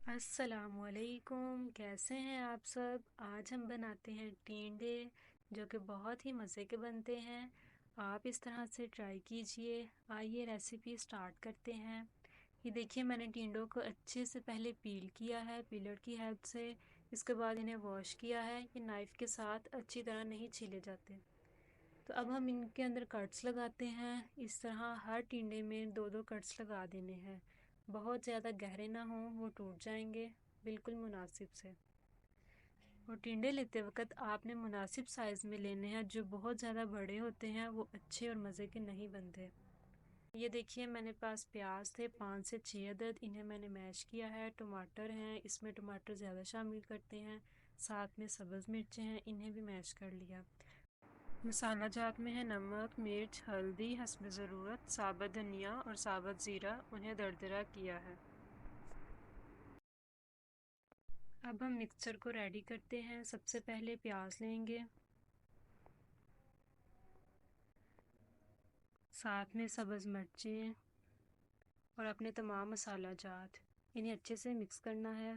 अस्सलामुअलैकुम, कैसे हैं आप सब। आज हम बनाते हैं टिंडे, जो कि बहुत ही मज़े के बनते हैं। आप इस तरह से ट्राई कीजिए। आइए रेसिपी स्टार्ट करते हैं। ये देखिए, मैंने टिंडों को अच्छे से पहले पील किया है पीलर की हेल्प से। इसके बाद इन्हें वॉश किया है। ये नाइफ़ के साथ अच्छी तरह नहीं छीले जाते। तो अब हम इनके अंदर कट्स लगाते हैं। इस तरह हर टिंडे में दो दो कट्स लगा देने हैं। बहुत ज़्यादा गहरे ना हों, वो टूट जाएंगे। बिल्कुल मुनासिब से। और टिंडे लेते वक्त आपने मुनासिब साइज़ में लेने हैं। जो बहुत ज़्यादा बड़े होते हैं वो अच्छे और मज़े के नहीं बनते। ये देखिए, मेरे पास प्याज थे 5 से 6 अदद। इन्हें मैंने मैश किया है। टमाटर हैं, इसमें टमाटर ज़्यादा शामिल करते हैं। साथ में सब्ज़ मिर्चें हैं, इन्हें भी मैश कर लिया। मसाला जात में है नमक, मिर्च, हल्दी हस्ब ज़रूरत, साबुत धनिया और साबुत ज़ीरा। उन्हें दरदरा किया है। अब हम मिक्सचर को रेडी करते हैं। सबसे पहले प्याज लेंगे, साथ में सब्ज़ मिर्चें और अपने तमाम मसाला जात। इन्हें अच्छे से मिक्स करना है।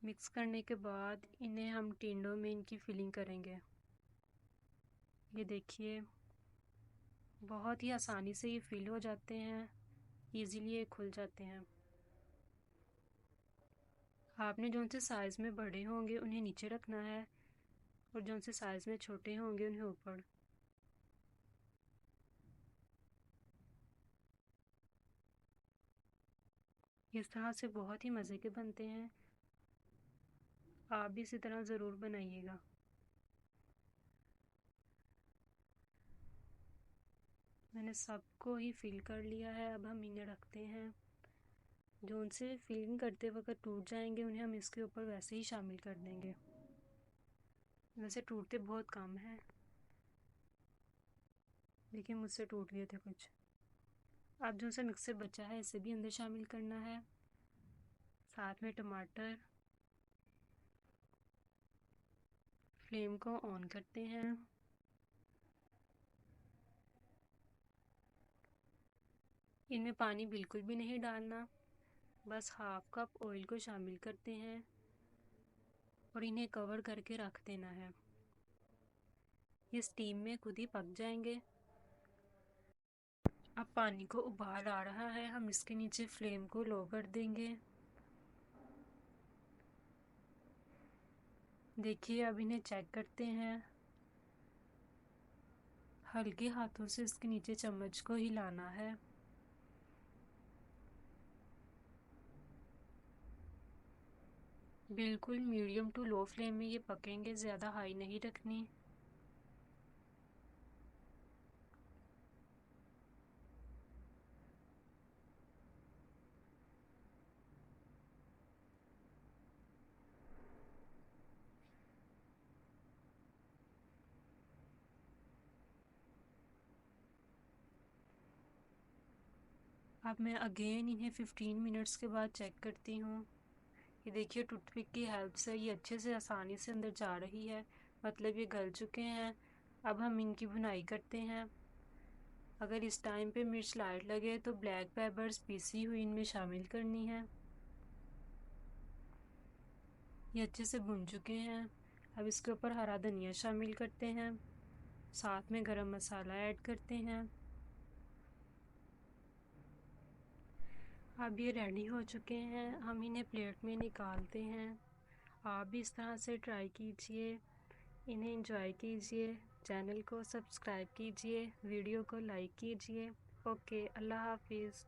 मिक्स करने के बाद इन्हें हम टिंडों में इनकी फिलिंग करेंगे। ये देखिए, बहुत ही आसानी से ये फिल हो जाते हैं। ईज़िली ये खुल जाते हैं। आपने जो से साइज़ में बड़े होंगे उन्हें नीचे रखना है, और जो से साइज़ में छोटे होंगे उन्हें ऊपर। इस तरह से बहुत ही मज़े के बनते हैं। आप भी इसी तरह ज़रूर बनाइएगा। मैंने सबको ही फिल कर लिया है। अब हम इन्हें रखते हैं। जो उनसे फिलिंग करते वक्त टूट जाएंगे उन्हें हम इसके ऊपर वैसे ही शामिल कर देंगे। वैसे टूटते बहुत कम हैं, लेकिन मुझसे टूट गए थे कुछ। अब जो सा मिक्सर बचा है इसे भी अंदर शामिल करना है। साथ में टमाटर। फ्लेम को ऑन करते हैं। इनमें पानी बिल्कुल भी नहीं डालना। बस हाफ कप ऑयल को शामिल करते हैं और इन्हें कवर करके रख देना है। ये स्टीम में खुद ही पक जाएंगे। अब पानी को उबाल आ रहा है। हम इसके नीचे फ्लेम को लो कर देंगे। देखिए, अब इन्हें चेक करते हैं। हल्के हाथों से इसके नीचे चम्मच को हिलाना है। बिल्कुल मीडियम टू लो फ्लेम में ये पकेंगे, ज़्यादा हाई नहीं रखनी। अब मैं अगेन इन्हें 15 मिनट्स के बाद चेक करती हूँ। ये देखिए, टूथपिक की हेल्प से ये अच्छे से आसानी से अंदर जा रही है। मतलब ये गल चुके हैं। अब हम इनकी भुनाई करते हैं। अगर इस टाइम पे मिर्च लाइट लगे तो ब्लैक पेपर्स पीसी हुई इनमें शामिल करनी है। ये अच्छे से भुन चुके हैं। अब इसके ऊपर हरा धनिया शामिल करते हैं। साथ में गरम मसाला ऐड करते हैं। अब ये रेडी हो चुके हैं। हम इन्हें प्लेट में निकालते हैं। आप भी इस तरह से ट्राई कीजिए। इन्हें एंजॉय कीजिए। चैनल को सब्सक्राइब कीजिए। वीडियो को लाइक कीजिए। ओके, अल्लाह हाफिज़।